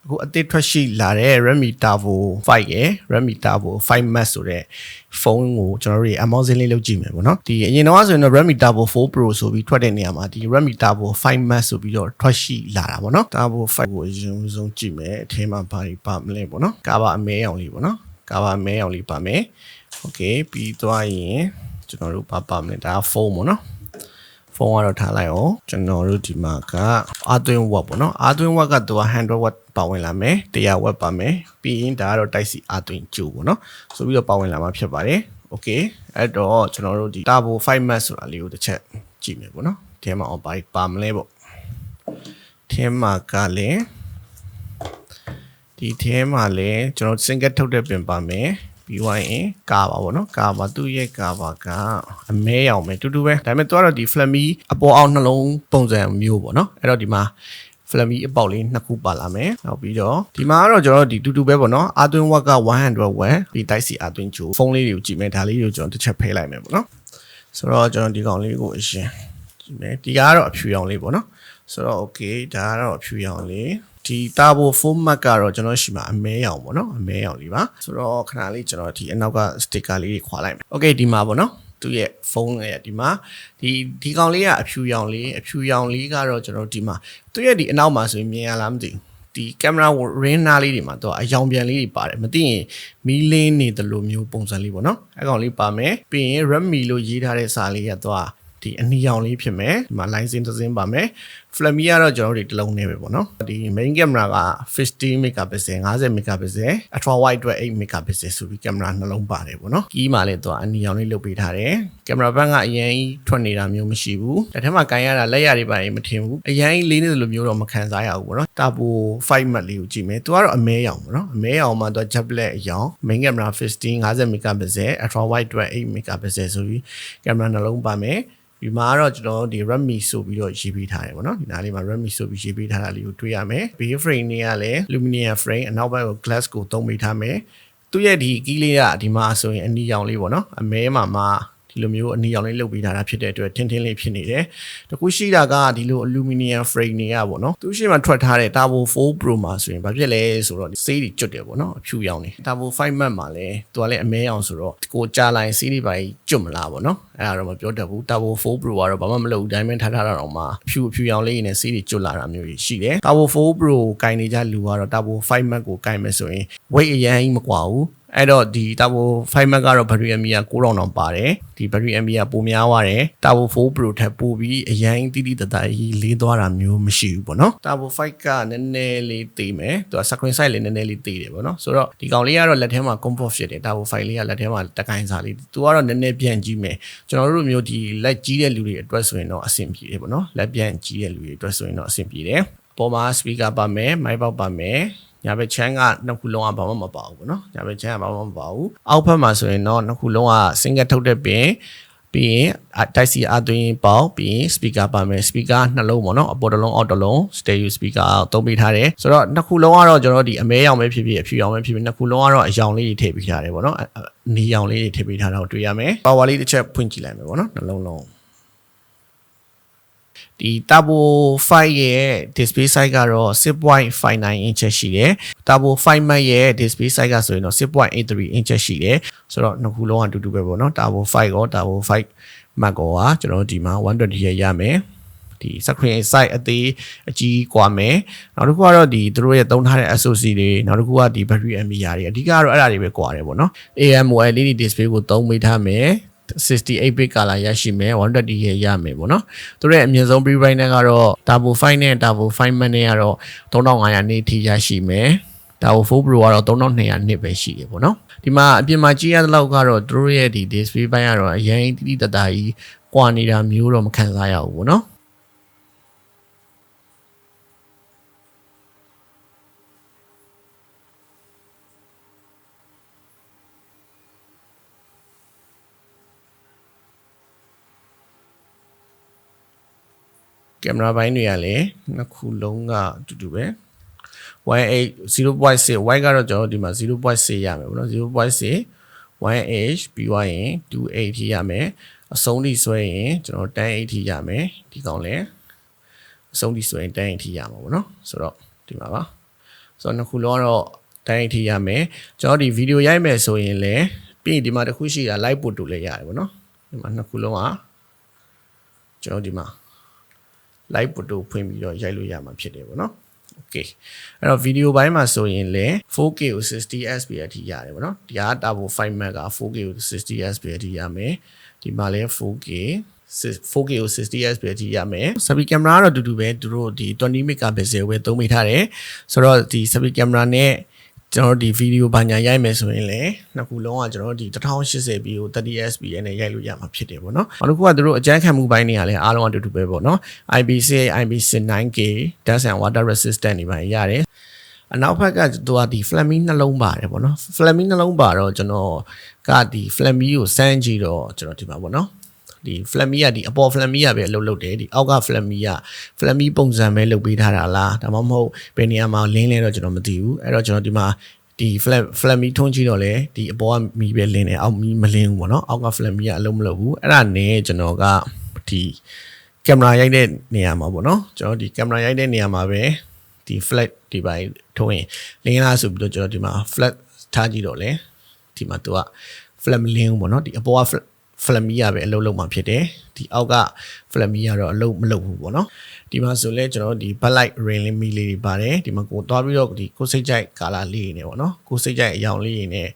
အခုအသစ်ထွက်ရှိလာတဲ့ Redmi Turbo 5 ရယ် Redmi Turbo 5 Max ဆိုတဲ့ဖုန်းကိုကျွန်တော်တို့ unboxing လေးလုပ်ကြည့်မယ်ပေါ့နော်ဒီအရင်တော့ဆိုရင်တော့ Redmi Turbo 4 Pro ဆိုပြီးထွက်တဲ့နေရာမှာဒီ Redmi Turbo 5 Max ဆိုပြီးတော့ထွက်ရှိလာတာပေါ့နော် Turbo 5 ကိုအရင်ဆုံးကြည့်မယ်အထဲမှာဘာတွေပါမလဲပေါ့နော်ကာဘာအမဲအောင်လေးပေါ့နော်ကာဘာအမဲအောင်လေးပါမယ် Okay ပြီးသွားရင်ကျွန်တော်တို့ပါမလဲဒါဖုန်းပေါ့နော်ဖုန်းကတော့ထားလိုက်အောင်ကျွန်တော်တို့ဒီမှာက Arduino watt ပေါ့နော် Arduino watt ကတော့100 watt ပါဝင်လာမယ်100 watt ပါမယ်ပြီးရင်ဒါကတော့ Type C Arduino ကျိုးပေါ့နော်ဆိုပြီးတော့ပါဝင်လာမှာဖြစ်ပါတယ် Okay အဲ့တော့ကျွန်တော်တို့ဒီ Turbo 5 Max ဆိုတာလေးကိုတစ်ချက်ကြည့်မယ်ပေါ့နော်ဒီမှာဘာပါမလဲပေါ့ဒီမှာကလည်းဒီထဲမှာလည်းကျွန်တော် single ထုတ်တဲ့ပင်ပါမယ်ပြီးသွားရင်ကာပါပေါ့နော်ကာပါသူ့ရဲ့ကာပါကအမဲရောင်ပဲတူတူပဲဒါပေမဲ့သူကတော့ဒီ Flammy အပေါ်အောင်နှလုံးပုံစံမျိုးပေါ့နော်အဲ့တော့ဒီမှာ Flammy အပေါက်လေးနှစ်ခုပါလာမယ်နောက်ပြီးတော့ဒီမှာကတော့ကျွန်တော်ဒီတူတူပဲပေါ့နော် Arduino watt က100 watt ပြီး Type C Arduino ကျိုးဖုန်းလေးတွေကိုကြည့်မယ်ဒါလေးတွေကိုကျွန်တော်တစ်ချက်ဖယ်လိုက်မယ်ပေါ့နော်ဆိုတော့ကျွန်တော်ဒီကောင်လေးကိုအရင်ကြည့်မယ်ဒီကတော့အဖြူရောင်လေးပေါ့နော်ဆိုတော့ okay ဒါကတော့အဖြူရောင်လေးဒီ Turbo 4 Max ကတော့ကျွန်တော်ရှိမှာအမဲရောင်ပေါ့နော်အမဲရောင်လေးပါဆိုတော့ခဏလေးကျွန်တော်ဒီအနောက်က sticker လေးတွေခွာလိုက်မယ် Okay ဒီမှာပေါ့နော်သူ့ရဲ့ဖုန်းရဲ့ဒီမှာဒီကောင်လေးကအဖြူရောင်လေးကတော့ကျွန်တော်ဒီမှာသူ့ရဲ့ဒီအနောက်မှာဆိုရင်မြင်ရလားမသိဘူးဒီကင်မရာ ring နားလေးတွေမှာတော့အယောင်ပြန်လေးတွေပါတယ်မသိရင်မီးလင်းနေတယ်လို့မျိုးပုံစံလေးပေါ့နော်အဲကောင်လေးပါမယ်ပြီးရင် Redmi လို့ရေးထားတဲ့စာလေးကတော့ဒီအနီရောင်လေးဖြစ်မယ်ဒီမှာ line စင်းတစ်စင်းပါမယ် Flammy ကတော့ကျွန်တော်တို့ဒီတစ်လုံးနဲ့ပဲပေါ့နော်ဒီ main camera က50 megapixel 50 megapixel ultra wide အတွက်8 megapixel ဆိုပြီးကင်မရာနှလုံးပါတယ်ပေါ့နော်ကြီးမှလည်းသူကအနီရောင်လေးလုပ်ပေးထားတယ်ကင်မရာဘက်ကအရင်ထွက်နေတာမျိုးမရှိဘူးဒါထဲမှာကန်ရတာလက်ရတွေပါရင်မထင်ဘူးအရင်လေးနေတယ်လို့မျိုးတော့မခံစားရဘူးပေါ့နော် Turbo 5 Max လေးကိုကြည့်မယ်သူကတော့အမဲရောင်ပေါ့နော်အမဲရောင်မှာသူ jet black အရောင် main camera 50 megapixel ultra wide အတွက်8 megapixel ဆိုပြီးကင်မရာနှလုံးပါမယ်ဒီမှာတော့ကျွန်တော်ဒီ Redmi ဆိုပြီးတော့ရေးပေးထားတယ်ပေါ့နော်ဒီနားလေးမှာ Redmi ဆိုပြီးရေးပေးထားတာလေးကိုတွေ့ရမယ် Bay frame တွေကလည်း Luminia frame အနောက်ဘက်ကို glass ကိုသုံးပေးထားမယ်သူ့ရဲ့ဒီကီးလေးကဒီမှာဆိုရင်အနီရောင်လေးပေါ့နော်အမဲမှာဒီလိုမျိုးအနီရောင်လေးလုပ်ပေးထားတာဖြစ်တဲ့အတွက်ထင်းထင်းလေးဖြစ်နေတယ်တခုရှိတာကဒီလို Luminia frame တွေကပေါ့နော်သူရှိမှထွက်ထားတဲ့ Turbo 4 Pro မှာဆိုရင်ဘာဖြစ်လဲဆိုတော့ဆေးတွေကျွတ်တယ်ပေါ့နော်အဖြူရောင်နေ Turbo 5 Max မှာလည်းသူကလည်းအမဲရောင်ဆိုတော့ကိုကြားလိုက်ဆေးတွေပါကျွတ်မလားပေါ့နော်အဲ့ဒါတော့မပြောတတ်ဘူး Turbo 4 Pro ကတော့ဘာမှမလုပ်ဘူး diamond ထားတာတော့မှအဖြူရောင်လေးနဲ့ဆေးတွေကျွတ်လာတာမျိုးရှိတယ် Turbo 4 Pro ကိုကင်နေကြလူကတော့ Turbo 5 Max ကိုကင်မယ်ဆိုရင် weight အရင်မကွာဘူးအဲ့တော့ဒီ Turbo 5 Max ကတော့ battery MAH 9000တောင်ပါတယ်ဒီ battery MAH ပိုများသွားတယ် Turbo 4 Pro ထက်ပိုပြီးအရင်တိတိတတ်ကြီးလေးသွားတာမျိုးမရှိဘူးပေါ့နော် Turbo 5 ကနည်းနည်းလေးသေးမယ်သူက screen size လေးနည်းနည်းလေးသေးတယ်ပေါ့နော်ဆိုတော့ဒီကောင်လေးကတော့လက်ထဲမှာ comfort ဖြစ်တယ် Turbo 5 လေးကလက်ထဲမှာတကိုင်းစားလေးသူကတော့နည်းနည်းပြန်ကြီးမယ်ကျွန်တော်တို့မျိုးဒီလက်ကြီးတဲ့လူတွေအတွက်ဆိုရင်တော့အဆင်ပြေတယ်ပေါ့နော်လက်ပြန်ကြီးတဲ့လူတွေအတွက်ဆိုရင်တော့အဆင်ပြေတယ်ပေါ်မှာ speaker ပါမယ် mic box ပါမယ်ညာဘက်ချမ်းကနှစ်ခုလုံးကဘာမှမပါဘူးပေါ့နော်ညာဘက်ချမ်းကဘာမှမပါဘူးအောက်ဘက်မှာဆိုရင်တော့နှစ်ခုလုံးက single ထုတ်တဲ့ပင်ပြီးရင် Type C Arduino ပေါက်ပြီးရင် speaker ပါမယ် speaker နှလုံးပေါ့နော်အပေါ်တစ်လုံးအောက်တစ်လုံး stereo speaker သုံးပေးထားတယ်ဆိုတော့နှစ်ခုလုံးကတော့ကျွန်တော်ဒီအမဲရောင်ပဲဖြစ်ဖြစ်အဖြူရောင်ပဲဖြစ်ဖြစ်နှစ်ခုလုံးကတော့အရောင်လေးတွေထည့်ပေးထားတယ်ပေါ့နော်နီရောင်လေးတွေထည့်ပေးထားတာကိုတွေ့ရမယ် power လေးတစ်ချက်ဖွင့်ကြည့်လိုက်မယ်ပေါ့နော်နှလုံးလုံးဒီ Turbo 5 ရဲ့ display size ကတော့ 6.59 inch ရှိတယ် Turbo 5 Max ရဲ့ display size ကဆိုရင်တော့ 6.83 inch ရှိတယ်ဆိုတော့နှစ်ခုလုံးအတူတူပဲပေါ့နော် Turbo 5 ရော Turbo 5 Max ရောကျွန်တော်တို့ဒီမှာ120ရရမယ်ဒီ screen size အသေးအကြီးกว่าမယ်နောက်တစ်ခုကတော့ဒီသူတို့ရဲ့သုံးထားတဲ့ SoC တွေနောက်တစ်ခုကဒီ battery MAH တွေအဓိကတော့အဲ့ဒါတွေပဲกว่าတယ်ပေါ့နော် AMOLED display ကိုသုံးပေးထားမယ်68 bit color ရရှိမယ်120ရရမယ်ပေါ့နော်သူတို့ရဲ့အမြင့်ဆုံး pre-buy ကတော့ Turbo 5 နဲ့ Turbo 5 Max နဲ့ကတော့3500နှစ်ထိရရှိမယ် Turbo 4 Pro ကတော့3200နှစ်ပဲရှိတယ်ပေါ့နော်ဒီမှာအပြင်မှာကြည့်ရတဲ့လောက်ကတော့သူတို့ရဲ့ဒီ display ပိုင်းကတော့အရင်တိတိတတ်တာကြီးကွာနေတာမျိုးတော့မခံစားရဘူးပေါ့နော်ကင်မရာပိုင်းတွေကလည်းနှစ်ခုလုံးကအတူတူပဲ 0.6 white ကတော့ကျွန်တော်ဒီမှာ 0.6 ရမယ်ပေါ့နော် 0.6 1h ပြီးသွားရင် 2h ထိရမယ်အဆုံးထိဆွဲရင်ကျွန်တော် 10h ထိရမယ်ဒီကောင်လည်းအဆုံးထိဆွဲရင် 10h ထိရမှာပေါ့နော်ဆိုတော့ဒီမှာပါ ဆိုတော့နှစ်ခုလုံးကတော့တိုင်းအထိရမယ်ကျွန်တော်ဒီဗီဒီယိုရိုက်မယ်ဆိုရင်လည်းပြီးဒီမှာတစ်ခုရှိတာ live ပို့တူလည်းရတယ်ပေါ့နော်ဒီမှာနှစ်ခုလုံးကကျွန်တော်ဒီမှာ live ပို့တူဖွင့်ပြီးတော့ရိုက်လို့ရမှာဖြစ်တယ်ပေါ့နော် okay အဲ့တော့ဗီဒီယိုပိုင်းမှာဆိုရင်လည်း 4K ကို 60fps အထိရတယ်ပေါ့နော်ဒီက Turbo 5 Max က 4K ကို 60fps အထိရမယ်ဒီမှာလည်း 4K ကို 60fps အထိရမယ် selfie camera ကတော့အတူတူပဲသူတို့ဒီ20 megapixel ပဲသုံးမိထားတယ်ဆိုတော့ဒီ selfie camera နဲ့ကျွန်တော်ဒီဗီဒီယိုဘာညာရိုက်မယ်ဆိုရင်လည်းနှစ်ခုလုံးကကျွန်တော်ဒီ 1080p ကို 30fps နဲ့ရိုက်လို့ရမှာဖြစ်တယ်ပေါ့နော်နောက်တစ်ခုကသူတို့အကြမ်းခံမှုပိုင်းတွေကလည်းအားလုံးအတူတူပဲပေါ့နော် IP6 IP6 9K dust and water resistant တွေပါရတယ်အနောက်ဘက်ကသူကဒီ Flammy နှလုံးပါတယ်ပေါ့နော် Flammy နှလုံးပါတော့ကျွန်တော်ကဒီ Flammy ကိုစမ်းကြည့်တော့ကျွန်တော်ဒီမှာပေါ့နော်ဒီ Flammy ကဒီအပေါ် Flammy ကပဲအလုပ်လုပ်တယ်ဒီအောက်က Flammy ပုံစံပဲလုပ်ပေးထားတာလားဒါမှမဟုတ်ဘယ်နေရာမှာလင်းလဲတော့ကျွန်တော်မသိဘူးအဲ့တော့ကျွန်တော်ဒီမှာဒီ Flammy ထုံးကြည့်တော့လေဒီအပေါ်ကမီးပဲလင်းတယ်အောက်မီးမလင်းဘူးပေါ့နော်အောက်က Flammy ကအလုပ်မလုပ်ဘူးအဲ့ဒါနဲ့ကျွန်တော်ကဒီကင်မရာရိုက်တဲ့နေရာမှာပေါ့နော်ကျွန်တော်ဒီကင်မရာရိုက်တဲ့နေရာမှာပဲဒီ flat ဒီပိုင်းထုံးရင်လင်းလားဆိုပြီးတော့ကျွန်တော်ဒီမှာ flat ထားကြည့်တော့လေဒီမှာသူက flat မလင်းဘူးပေါ့နော်ဒီအပေါ်ကFlammy ရပဲအလုပ်လုပ်မှာဖြစ်တယ်ဒီအောက်က Flammy ရတော့အလုပ်မလုပ်ဘူးပေါ့နော်ဒီမှာဆိုလဲကျွန်တော်ဒီ backlight ring လေးမီလေးတွေပါတယ်ဒီမှာကိုသွားပြီးတော့ဒီကိုစိတ်ကြိုက်ကာလာလေးနေပေါ့နော်ကိုစိတ်ကြိုက်အရောင်လေးတွေနဲ့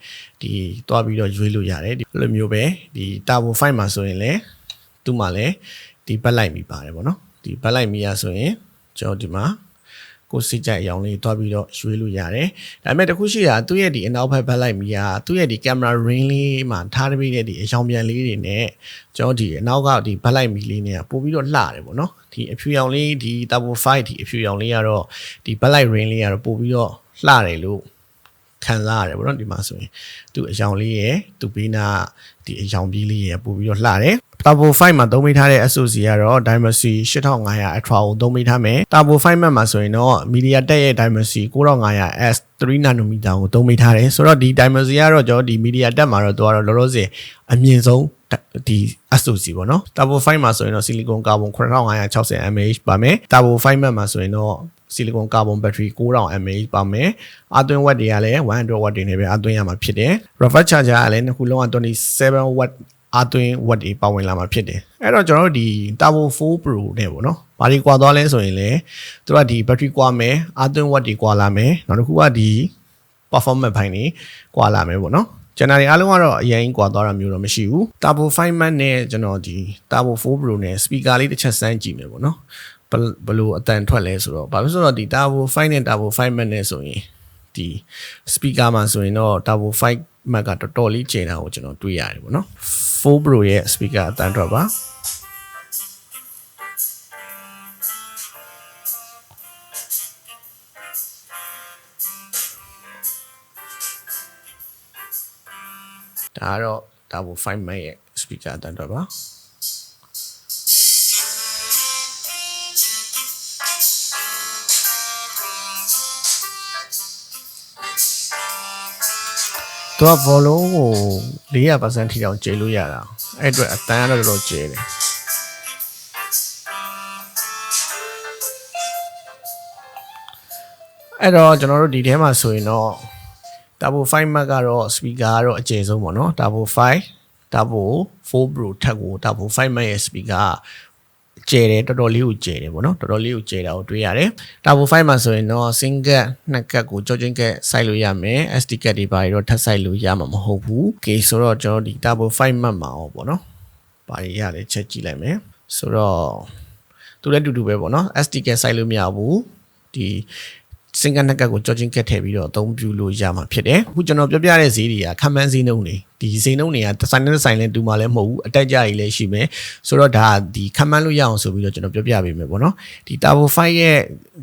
ဒီသွားပြီးတော့ရွေးလို့ရတယ်ဒီလိုမျိုးပဲဒီ Turbo 5မှာဆိုရင်လဲသူ့မှာလဲဒီ backlight မီပါတယ်ပေါ့နော်ဒီ backlight မီရဆိုရင်ကျွန်တော်ဒီမှာကိုစိတ်ကြိုက်အရောင်လေးတွားပြီးတော့ရွေးလို့ရတယ်ဒါပေမဲ့တခုရှိတာသူ့ရဲ့ဒီအနောက်ဘက် backlight မီကသူ့ရဲ့ဒီ camera ring လေးမှာထားပေးတဲ့ဒီအရောင်ပြန်လေးတွေနဲ့ကျွန်တော်ဒီအနောက်ကဒီ backlight မီလေးနဲ့ပို့ပြီးတော့လှတယ်ပေါ့နော်ဒီအဖြူရောင်လေးဒီ Turbo 5ဒီအဖြူရောင်လေးကတော့ဒီ backlight ring လေးကတော့ပို့ပြီးတော့လှတယ်လို့ခံစားရတယ်ပေါ့နော်ဒီမှာဆိုရင်သူ့အရောင်လေးရဲ့သူ့ဘေးနာဒီအရောင်ပြေးလေးရဲ့ပို့ပြီးတော့လှတယ်Turbo 5မှာသုံးမိထားတဲ့ SoC ကတော့ Dimensity 8500 Ultra ကိုသုံးမိထားမယ် Turbo 5 Max မှာဆိုရင်တော့ MediaTek ရဲ့ Dimensity 9500S 3 nanometer ကိုသုံးမိထားတယ်ဆိုတော့ဒီ Dimensity ကတော့ကျွန်တော်ဒီ MediaTek မှာတော့သူကတော့လောလောဆယ်အမြင့်ဆုံးဒီ SoC ပေါ့နော် Turbo 5မှာဆိုရင်တော့ Silicon Carbon 9560 mAh ပါမယ် Turbo 5 Max မှာဆိုရင်တော့Silicon Carbon battery 9000 mAh ပါမယ်အသွင်း watt တွေကလည်း100 watt တွေနဲ့ပဲအသွင်းရမှာဖြစ်တယ် reverse charger ကလည်းနှစ်ခုလုံးက27 wattအသွင်း watt တွေပါဝင်လာမှာဖြစ်တယ်အဲ့တော့ကျွန်တော်တို့ဒီ Turbo 4 Pro နဲ့ပေါ့နော်ဘာတွေကွာသွားလဲဆိုရင်လည်းသူကဒီ battery ကွာမယ်အသွင်း watt တွေကွာလာမယ်နောက်တစ်ခုကဒီ performance ဘိုင်းတွေကွာလာမယ်ပေါ့နော်ကျွန်တော်တွေအားလုံးကတော့အရင်ကွာသွားတာမျိုးတော့မရှိဘူး Turbo 5 Max နဲ့ကျွန်တော်ဒီ Turbo 4 Pro နဲ့ speaker လေးတစ်ချက်စမ်းကြည့်မယ်ပေါ့နော်ဘယ်လိုအတန်ထွက်လဲဆိုတော့ဘာလို့ဆိုတော့ဒီ Turbo 5 နဲ့ Turbo 5 Max နဲ့ဆိုရင်ဒီ speaker မှာဆိုရင်တော့ Turbo 5 Max ကတော်တော်လေးကျဉ်တာကိုကျွန်တော်တွေ့ရတယ်ပေါ့နော်4 Pro ရဲ့ speaker အတန်ထွက်ပါဒါကတော့ Turbo 5 Max ရဲ့ speaker အတန်ထွက်ပါသူက volume ကို 400% ထိအောင်ကျလို့ရတာအဲ့အတွက်အတန်းကတော့တော်တော်ကျတယ်အဲ့တော့ကျွန်တော်တို့ဒီထဲမှာဆိုရင်တော့ Turbo 5 Max ကတော့ speaker ကတော့အကျယ်ဆုံးပေါ့နော် Turbo 5 Turbo 4 Pro ထက်ကို Turbo 5 Max ရဲ့ speaker ကျယ်တယ်တော်တော်လေးကိုကျယ်တယ်ပေါ့နော်တော်တော်လေးကိုကျယ်တာကိုတွေ့ရတယ် Turbo 5မှာဆိုရင်တော့ single နှစ်ကတ်ကိုကြောချင်းကတ်စိုက်လို့ရမယ် SD ကတ်တွေပါတော့ထပ်စိုက်လို့ရမှာမဟုတ်ဘူး okay ဆိုတော့ကျွန်တော်ဒီ Turbo 5 Max မှာပေါ့နော်ဘာတွေရလဲချက်ကြည့်လိုက်မယ်ဆိုတော့သူလည်းတူတူပဲပေါ့နော် SD ကတ်စိုက်လို့မရဘူးဒီ single နှစ်ကတ်ကိုကြောချင်းကတ်ထည့်ပြီးတော့အသုံးပြုလို့ရမှာဖြစ်တယ်အခုကျွန်တော်ပြောပြတဲ့ဈေးတွေကခံမှန်းဈေးနှုန်းတွေဒီဈေးနှုန်းတွေကတစ်ဆိုင်နဲ့တစ်ဆိုင်လဲတူမှလည်းမဟုတ်ဘူးအတက်ကြကြီးလည်းရှိမယ်ဆိုတော့ဒါဒီခံမှန်းလို့ရအောင်ဆိုပြီးတော့ကျွန်တော်ပြောပြပေးမယ်ပေါ့နော်ဒီ Turbo 5 ရဲ့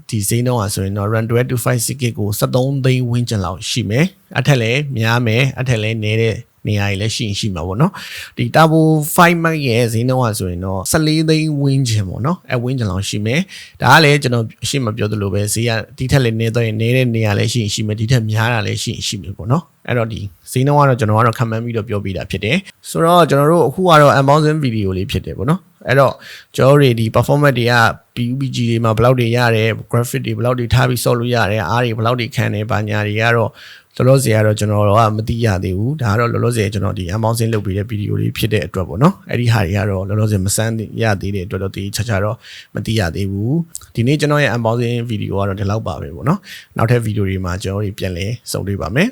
ဒီဈေးနှုန်းอ่ะဆိုရင်တော့ RAM 256GB ကို73သိန်းဝန်းကျင်လောက်ရှိမယ်အထက်လည်းများမယ်အထက်လည်းနည်းတဲ့နေရာကြီးလည်းရှိမှာပေါ့နော်ဒီ Turbo 5 Max ရဲ့ဈေးနှုန်းอ่ะဆိုရင်တော့14သိန်းဝန်းကျင်ပေါ့နော်ဝန်းကျင်လောက်ရှိမယ်ဒါကလည်းကျွန်တော်ရှင်းမပြောသလိုပဲဈေးကဒီထက်လည်းနည်းတော့နည်းတဲ့နေရာလည်းရှိမယ်ဒီထက်များတာလည်းရှိမယ်ပေါ့နော်အဲ့တော့ဒီဈေးနှုန်းကတော့ကျွန်တော်ကတော့ခံမှန်းပြီးတော့ပြောပြတာဖြစ်တယ်ဆိုတော့ကျွန်တော်တို့အခုကတော့ unboxing video လေးဖြစ်တယ်ပေါ့နော်အဲ့တော့ကျွန်တော်တို့ဒီ performance တွေက PUBG တွေမှာဘယ်လောက်တွေရတယ် graphic တွေဘယ်လောက်တွေထားပြီးဆော့လို့ရတယ်အားတွေဘယ်လောက်တွေခံနေပါညာတွေကတော့လောလောဆယ်ကတော့ကျွန်တော်တို့ကမသိရသေးဘူးဒါကတော့လောလောဆယ်ကျွန်တော်ဒီ unboxing လုပ်ပေးတဲ့ဗီဒီယိုလေးဖြစ်တဲ့အတွက်ပေါ့နော်အဲ့ဒီဟာတွေကတော့လောလောဆယ်မစမ်းရသေးတဲ့အတွက်တော့ဒီချာတော့မသိရသေးဘူးဒီနေ့ကျွန်တော်ရဲ့ unboxing ဗီဒီယိုကတော့ဒီလောက်ပါပဲပေါ့နော်နောက်ထပ်ဗီဒီယိုတွေမှာကျွန်တော်တို့ပြန်လဲစုံတွေ့ပါမယ်